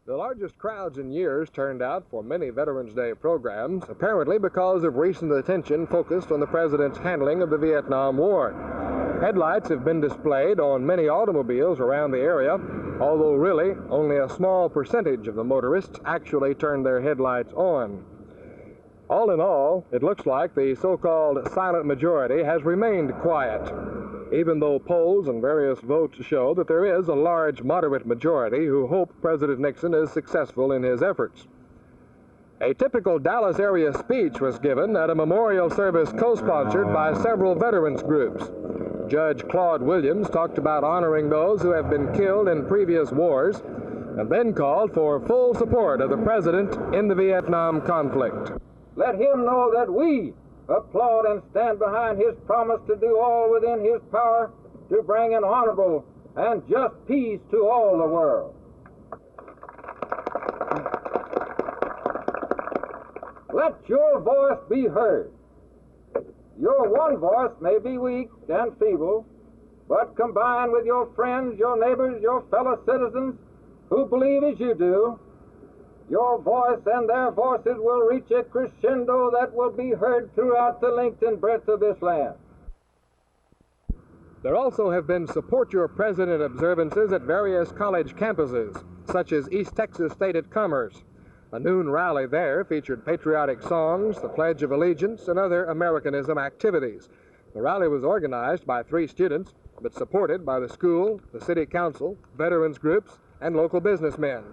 The largest crowds in years turned out for many Veterans Day programs, apparently because of recent attention focused on the president's handling of the Vietnam War. Headlights have been displayed on many automobiles around the area, although really only a small percentage of the motorists actually turned their headlights on. All in all, it looks like the so-called silent majority has remained quiet, even though polls and various votes show that there is a large moderate majority who hope President Nixon is successful in his efforts. A typical Dallas area speech was given at a memorial service co-sponsored by several veterans groups. Judge Claude Williams talked about honoring those who have been killed in previous wars, and then called for full support of the president in the Vietnam conflict. Let him know that we applaud and stand behind his promise to do all within his power to bring an honorable and just peace to all the world. Let your voice be heard. Your one voice may be weak and feeble, but combined with your friends, your neighbors, your fellow citizens who believe as you do, your voice and their voices will reach a crescendo that will be heard throughout the length and breadth of this land. There also have been Support Your President observances at various college campuses, such as East Texas State at Commerce. A noon rally there featured patriotic songs, the Pledge of Allegiance, and other Americanism activities. The rally was organized by 3 students, but supported by the school, the city council, veterans groups, and local businessmen.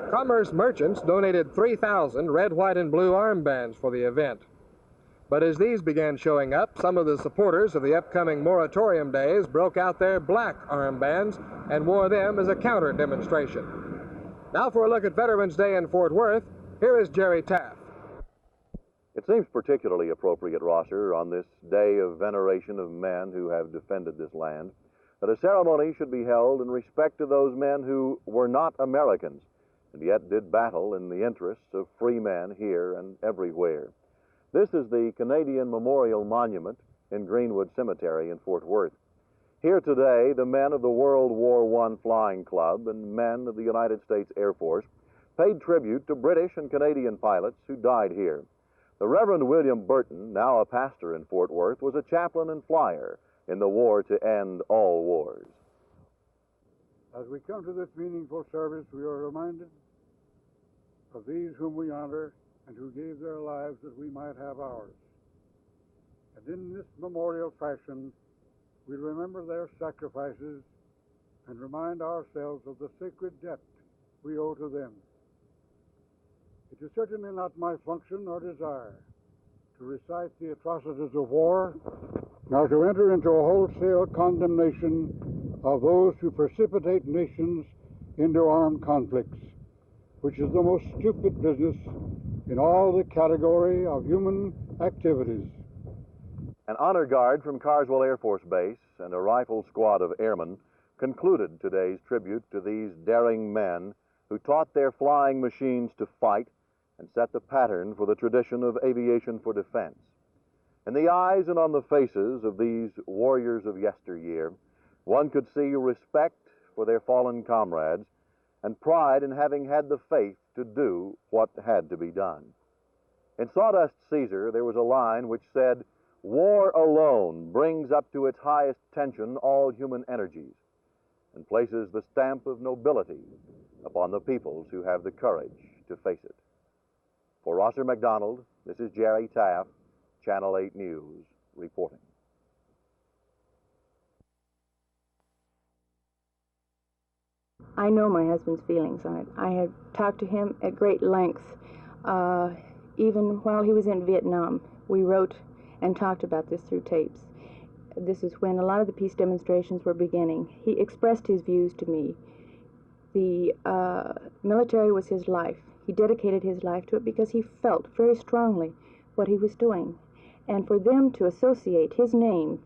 Commerce merchants donated 3,000 red, white, and blue armbands for the event. But as these began showing up, some of the supporters of the upcoming moratorium days broke out their black armbands and wore them as a counter demonstration. Now for a look at Veterans Day in Fort Worth, here is Jerry Taff. It seems particularly appropriate, Rosser, on this day of veneration of men who have defended this land, that a ceremony should be held in respect to those men who were not Americans, and yet did battle in the interests of free men here and everywhere. This is the Canadian Memorial Monument in Greenwood Cemetery in Fort Worth. Here today, the men of the World War I Flying Club and men of the United States Air Force paid tribute to British and Canadian pilots who died here. The Reverend William Burton, now a pastor in Fort Worth, was a chaplain and flyer in the war to end all wars. As we come to this meaningful service, we are reminded of these whom we honor and who gave their lives that we might have ours. And in this memorial fashion, we remember their sacrifices and remind ourselves of the sacred debt we owe to them. It is certainly not my function or desire to recite the atrocities of war, nor to enter into a wholesale condemnation of those who precipitate nations into armed conflicts, which is the most stupid business in all the category of human activities. An honor guard from Carswell Air Force Base and a rifle squad of airmen concluded today's tribute to these daring men who taught their flying machines to fight and set the pattern for the tradition of aviation for defense. In the eyes and on the faces of these warriors of yesteryear, one could see respect for their fallen comrades and pride in having had the faith to do what had to be done. In Sawdust Caesar, there was a line which said, "War alone brings up to its highest tension all human energies and places the stamp of nobility upon the peoples who have the courage to face it." For Rosser McDonald, this is Jerry Taff, Channel 8 News, reporting. I know my husband's feelings on it. I have talked to him at great length. Even while he was in Vietnam, we wrote and talked about this through tapes. This is when a lot of the peace demonstrations were beginning. He expressed his views to me. The military was his life. He dedicated his life to it because he felt very strongly what he was doing. And for them to associate his name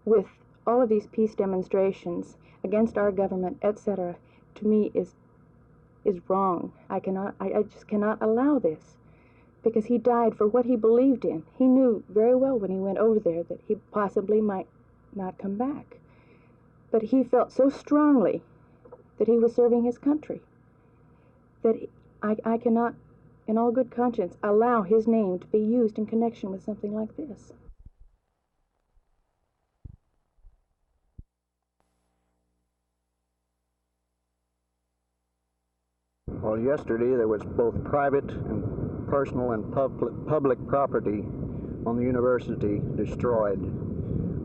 with all of these peace demonstrations against our government, etc., to me is wrong. I just cannot allow this, because he died for what he believed in. He knew very well when he went over there that he possibly might not come back. But he felt so strongly that he was serving his country. that I cannot, in all good conscience, allow his name to be used in connection with something like this. Well, yesterday there was both private and personal and public property on the university destroyed.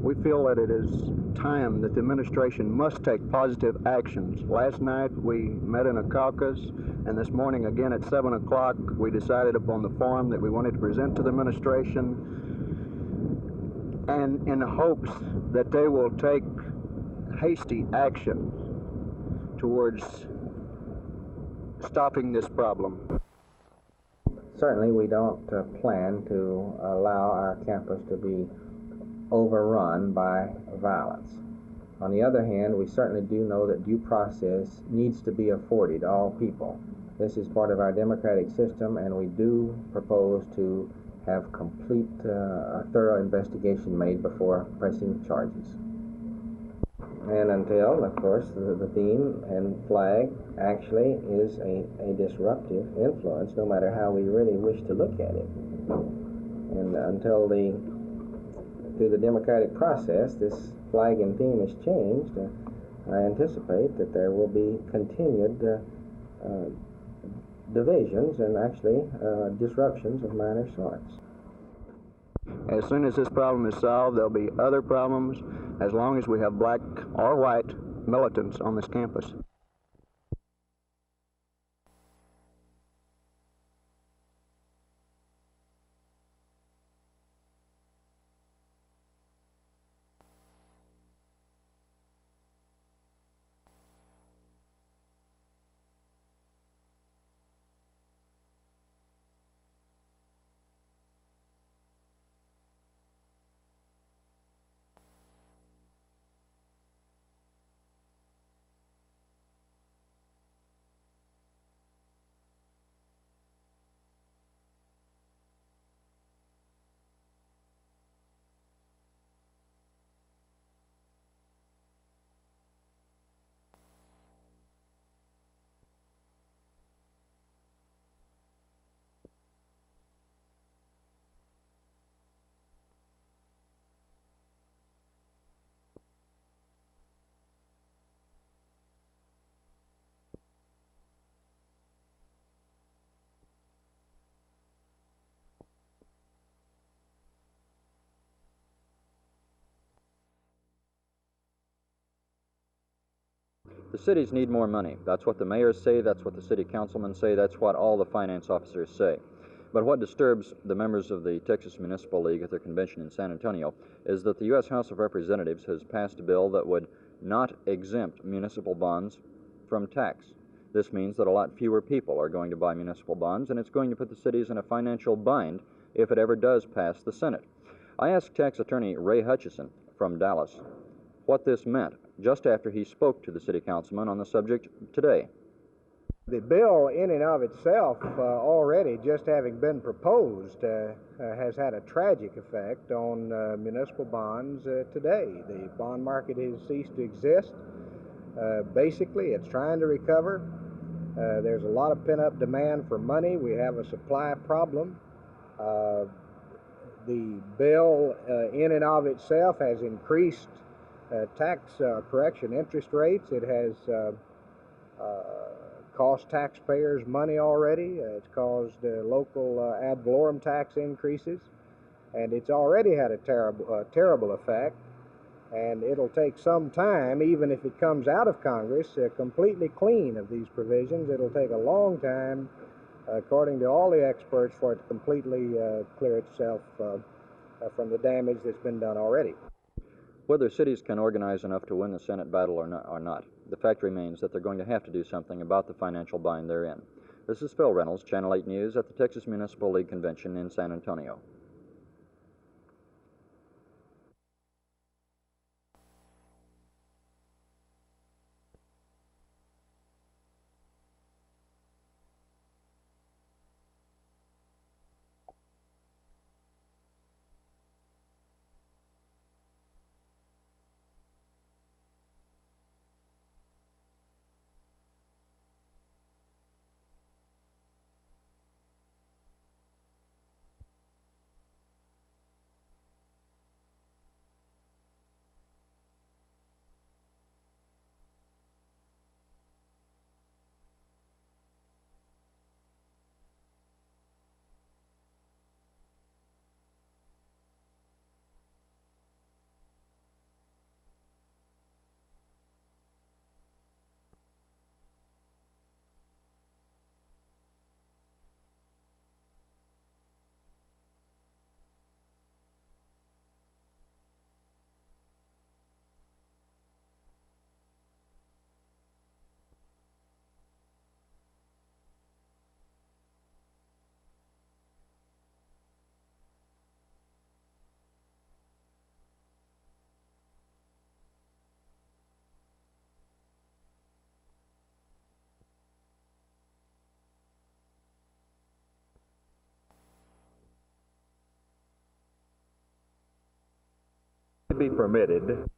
We feel that it is time that the administration must take positive actions. Last night we met in a caucus, and this morning again at 7 o'clock we decided upon the form that we wanted to present to the administration, and in hopes that they will take hasty action towards stopping this problem. Certainly we don't plan to allow our campus to be overrun by violence. On the other hand, we certainly do know that due process needs to be afforded all people. This is part of our democratic system, and we do propose to have complete, thorough investigation made before pressing charges. And until, of course, the theme and flag actually is a disruptive influence, no matter how we really wish to look at it. And until through the democratic process, this flag and theme is changed, I anticipate that there will be continued divisions and actually disruptions of minor sorts. As soon as this problem is solved, there'll be other problems as long as we have black or white militants on this campus. The cities need more money. That's what the mayors say, that's what the city councilmen say, that's what all the finance officers say. But what disturbs the members of the Texas Municipal League at their convention in San Antonio is that the U.S. House of Representatives has passed a bill that would not exempt municipal bonds from tax. This means that a lot fewer people are going to buy municipal bonds, and it's going to put the cities in a financial bind if it ever does pass the Senate. I asked tax attorney Ray Hutchison from Dallas what this meant just after he spoke to the city councilman on the subject today. The bill in and of itself, already just having been proposed, has had a tragic effect on municipal bonds today. The bond market has ceased to exist. Basically, it's trying to recover. There's a lot of pent-up demand for money. We have a supply problem. The bill in and of itself has increased tax correction interest rates. It has cost taxpayers money already. It's caused local ad valorem tax increases, and it's already had a terrible effect. And it'll take some time, even if it comes out of Congress completely clean of these provisions. It'll take a long time, according to all the experts, for it to completely clear itself from the damage that's been done already. Whether cities can organize enough to win the Senate battle or not, the fact remains that they're going to have to do something about the financial bind they're in. This is Phil Reynolds, Channel 8 News at the Texas Municipal League Convention in San Antonio. be permitted.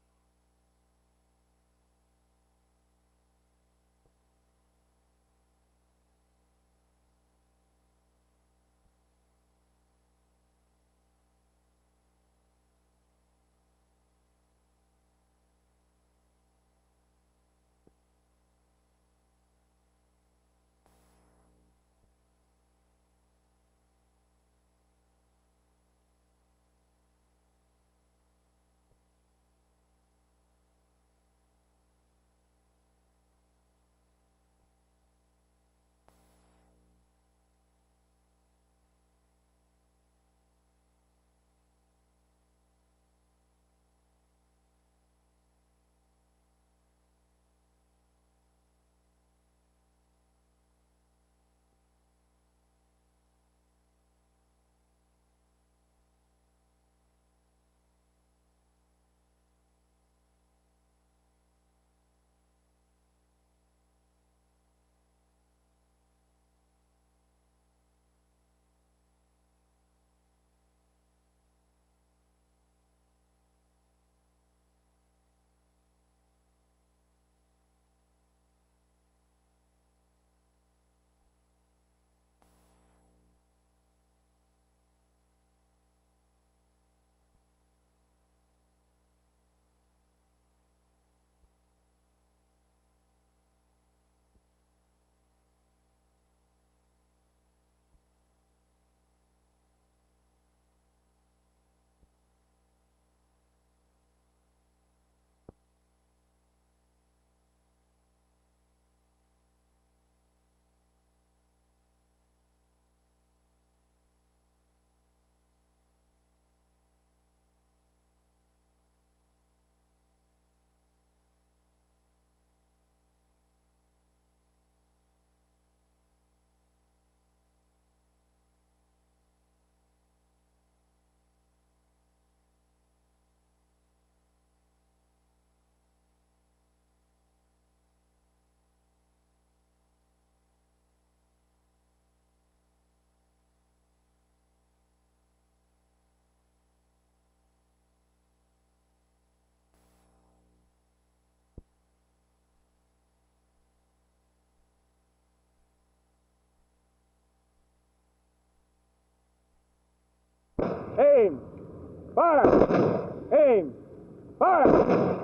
Aim! Fire! Aim! Fire!